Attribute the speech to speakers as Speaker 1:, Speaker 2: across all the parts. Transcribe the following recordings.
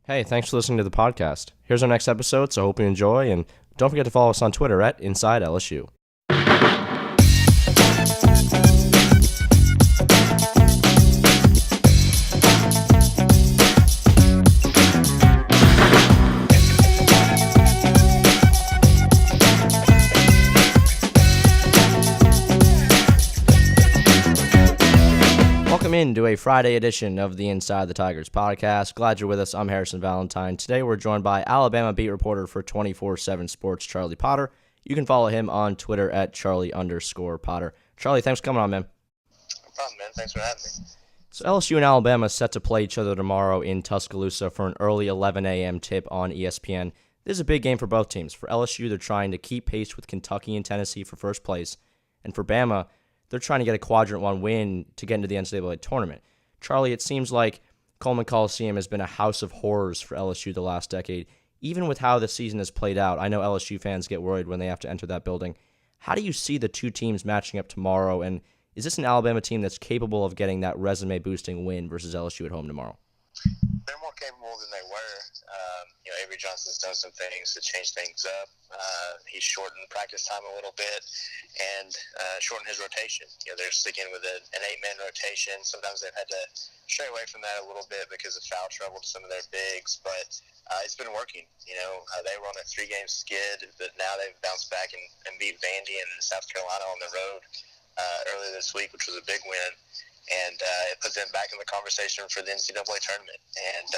Speaker 1: Hey, thanks for listening to the podcast. Here's our next episode, so hope you enjoy, and don't forget to follow us on Twitter at Inside LSU. Welcome into a Friday edition of the Inside the Tigers podcast. Glad you're with us. I'm Harrison Valentine. Today we're joined by Alabama beat reporter for 247Sports, Charlie Potter. You can follow him on Twitter at Charlie_Potter. Charlie, thanks for coming on, man.
Speaker 2: No problem, man. Thanks for having me.
Speaker 1: So LSU and Alabama set to play each other tomorrow in Tuscaloosa for an early 11 a.m. tip on ESPN. This is a big game for both teams. For LSU, they're trying to keep pace with Kentucky and Tennessee for first place. And for Bama, they're trying to get a Quadrant 1 win to get into the NCAA tournament. Charlie, it seems like Coleman Coliseum has been a house of horrors for LSU the last decade. Even with how the season has played out, I know LSU fans get worried when they have to enter that building. How do you see the two teams matching up tomorrow, and is this an Alabama team that's capable of getting that resume-boosting win versus LSU at home tomorrow?
Speaker 2: They're more capable than they were. Avery Johnson's done some things to change things up. He's shortened practice time a little bit and shortened his rotation. They're sticking with an 8-man rotation. Sometimes they've had to stray away from that a little bit because of foul trouble to some of their bigs, but it's been working. They were on a 3-game skid, but now they've bounced back and beat Vandy and South Carolina on the road earlier this week, which was a big win. And it puts them back in the conversation for the NCAA tournament. And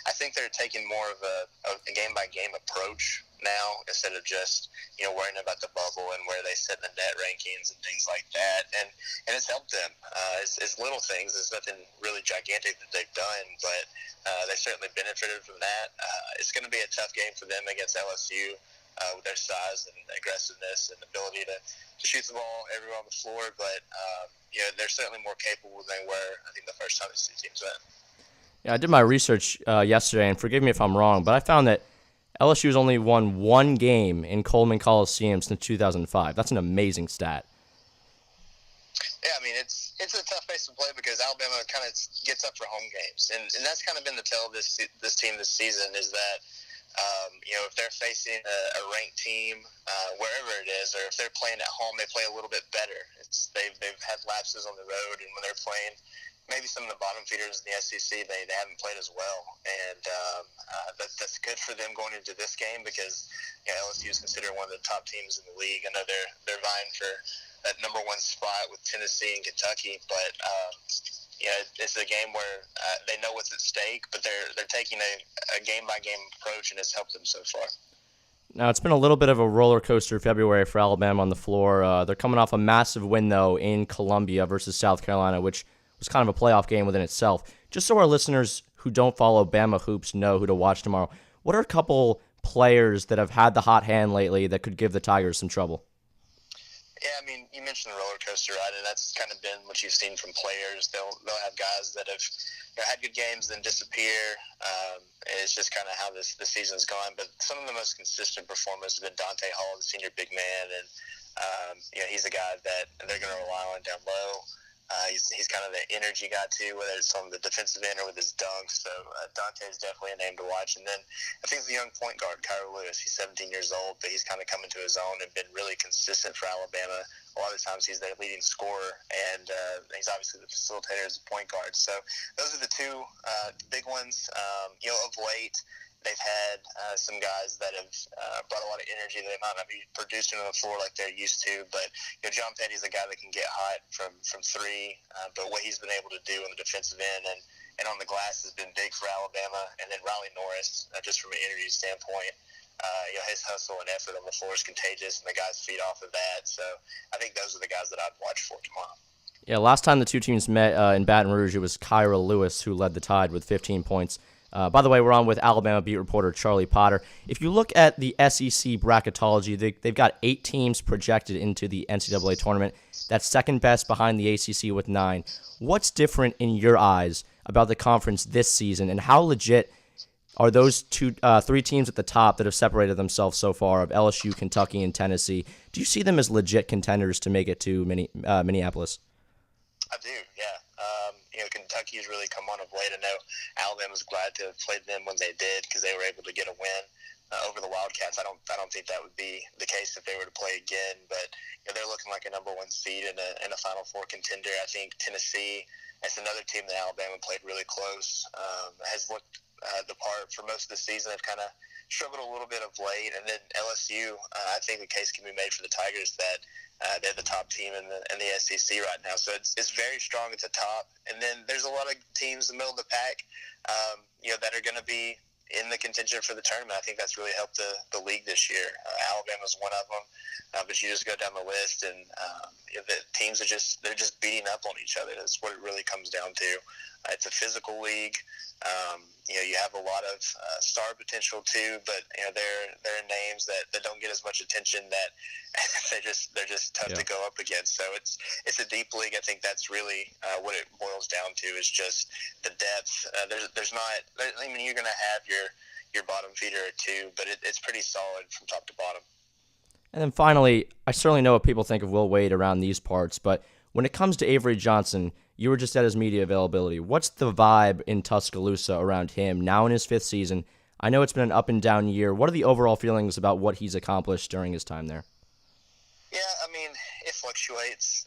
Speaker 2: I think they're taking more of a game-by-game approach now instead of just, worrying about the bubble and where they sit in the net rankings and things like that. And it's helped them. It's little things. It's nothing really gigantic that they've done, but they certainly benefited from that. It's going to be a tough game for them against LSU. With their size and aggressiveness and ability to shoot the ball everywhere on the floor. But, they're certainly more capable than they were, I think, the first time these two teams met.
Speaker 1: Yeah, I did my research yesterday, and forgive me if I'm wrong, but I found that LSU has only won one game in Coleman Coliseum since 2005. That's an amazing stat.
Speaker 2: Yeah, it's a tough place to play because Alabama kind of gets up for home games. And that's kind of been the tell of this team this season is that, if they're facing a ranked team, wherever it is, or if they're playing at home, they play a little bit better. They've had lapses on the road, and when they're playing maybe some of the bottom feeders in the SEC, they haven't played as well. And that's good for them going into this game because LSU is considered one of the top teams in the league. I know they're vying for that number 1 spot with Tennessee and Kentucky, but it's a game where they know what's at stake, but they're taking a game-by-game approach, and it's helped them so far.
Speaker 1: Now, it's been a little bit of a roller coaster February for Alabama on the floor. They're coming off a massive win, though, in Columbia versus South Carolina, which was kind of a playoff game within itself. Just so our listeners who don't follow Bama hoops know who to watch tomorrow, what are a couple players that have had the hot hand lately that could give the Tigers some trouble?
Speaker 2: Yeah, you mentioned the roller coaster ride, and that's kind of been what you've seen from players. They'll have guys that have had good games, then disappear. It's just kind of how the season's gone. But some of the most consistent performers have been Dante Hall, the senior big man, and he's a guy that they're going to rely on down low. He's kind of the energy guy too, whether it's on the defensive end or with his dunks. So Dante is definitely a name to watch. And then I think the young point guard, Kyra Lewis. He's 17 years old, but he's kind of come into his own and been really consistent for Alabama. A lot of times he's their leading scorer, and he's obviously the facilitator as a point guard. So those are the two big ones. Of late, they've had some guys that have brought a lot of energy. They might not be producing on the floor like they're used to, but John Petty's a guy that can get hot from 3. But what he's been able to do on the defensive end and on the glass has been big for Alabama. And then Riley Norris, just from an energy standpoint, his hustle and effort on the floor is contagious, and the guys feed off of that. So I think those are the guys that I'd watch for tomorrow.
Speaker 1: Yeah, last time the two teams met in Baton Rouge, it was Kyra Lewis who led the Tide with 15 points. By the way, we're on with Alabama beat reporter Charlie Potter. If you look at the SEC bracketology, they've got 8 teams projected into the NCAA tournament. That's second best behind the ACC with 9. What's different in your eyes about the conference this season, and how legit are those 3 teams at the top that have separated themselves so far of LSU, Kentucky, and Tennessee? Do you see them as legit contenders to make it to Minneapolis?
Speaker 2: I do, yeah. Kentucky's really come on of late. I know Alabama's glad to have played them when they did because they were able to get a win over the Wildcats. I don't think that would be the case if they were to play again. But they're looking like a number one seed in a Final Four contender. I think Tennessee, that's another team that Alabama played really close, has looked the part for most of the season. They've kind of struggled a little bit of late. And then LSU, I think the case can be made for the Tigers that they're the top team in the SEC right now. So it's very strong at the top. And then there's a lot of teams in the middle of the pack, that are going to be in the contention for the tournament. I think that's really helped the league this year. Alabama's one of them, but you just go down the list, and the teams they're just beating up on each other. That's what it really comes down to. It's a physical league. You have a lot of star potential too, but they're names that don't get as much attention that they're just tough to go up against. So it's a deep league. I think that's really what it boils down to is just the depth. There's not. I mean, you're going to have your bottom feeder or two, but it's pretty solid from top to bottom.
Speaker 1: And then finally, I certainly know what people think of Will Wade around these parts, but when it comes to Avery Johnson, you were just at his media availability. What's the vibe in Tuscaloosa around him now in his 5th season? I know it's been an up and down year. What are the overall feelings about what he's accomplished during his time there?
Speaker 2: Yeah, I mean, it fluctuates.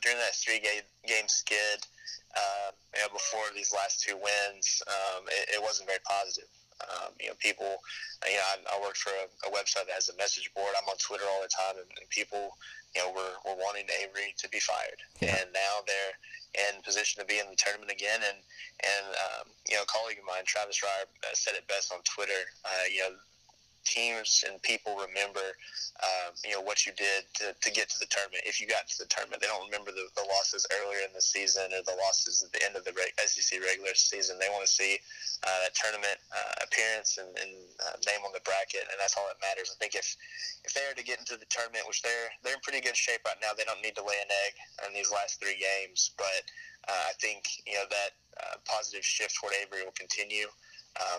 Speaker 2: During that 3-game skid, before these last 2 wins, it wasn't very positive. People, I work for a website that has a message board. I'm on Twitter all the time, and people, were wanting Avery to be fired. Yeah. And now they're in position to be in the tournament again. And a colleague of mine, Travis Ryer, said it best on Twitter. Teams and people remember, what you did to get to the tournament. If you got to the tournament, they don't remember the losses earlier in the season or the losses at the end of the SEC regular season. They want to see that tournament appearance and name on the bracket, and that's all that matters. I think if they are to get into the tournament, which they're in pretty good shape right now, they don't need to lay an egg in these last 3 games. But I think that positive shift toward Avery will continue.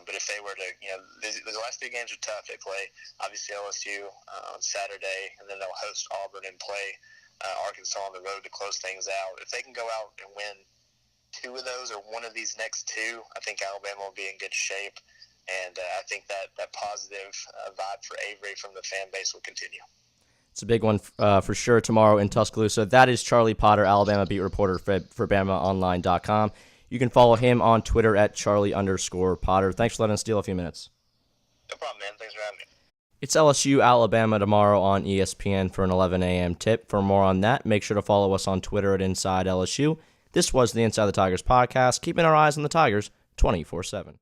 Speaker 2: But if they were to, the last 3 games are tough. They play, obviously, LSU on Saturday, and then they'll host Auburn and play Arkansas on the road to close things out. If they can go out and win 2 of those or one of these next 2, I think Alabama will be in good shape. And I think that positive vibe for Avery from the fan base will continue.
Speaker 1: It's a big one for sure tomorrow in Tuscaloosa. That is Charlie Potter, Alabama beat reporter for BamaOnline.com. You can follow him on Twitter at Charlie_Potter. Thanks for letting us steal a few minutes.
Speaker 2: No problem, man. Thanks for having me.
Speaker 1: It's LSU-Alabama tomorrow on ESPN for an 11 a.m. tip. For more on that, make sure to follow us on Twitter at InsideLSU. This was the Inside the Tigers podcast, keeping our eyes on the Tigers 24/7.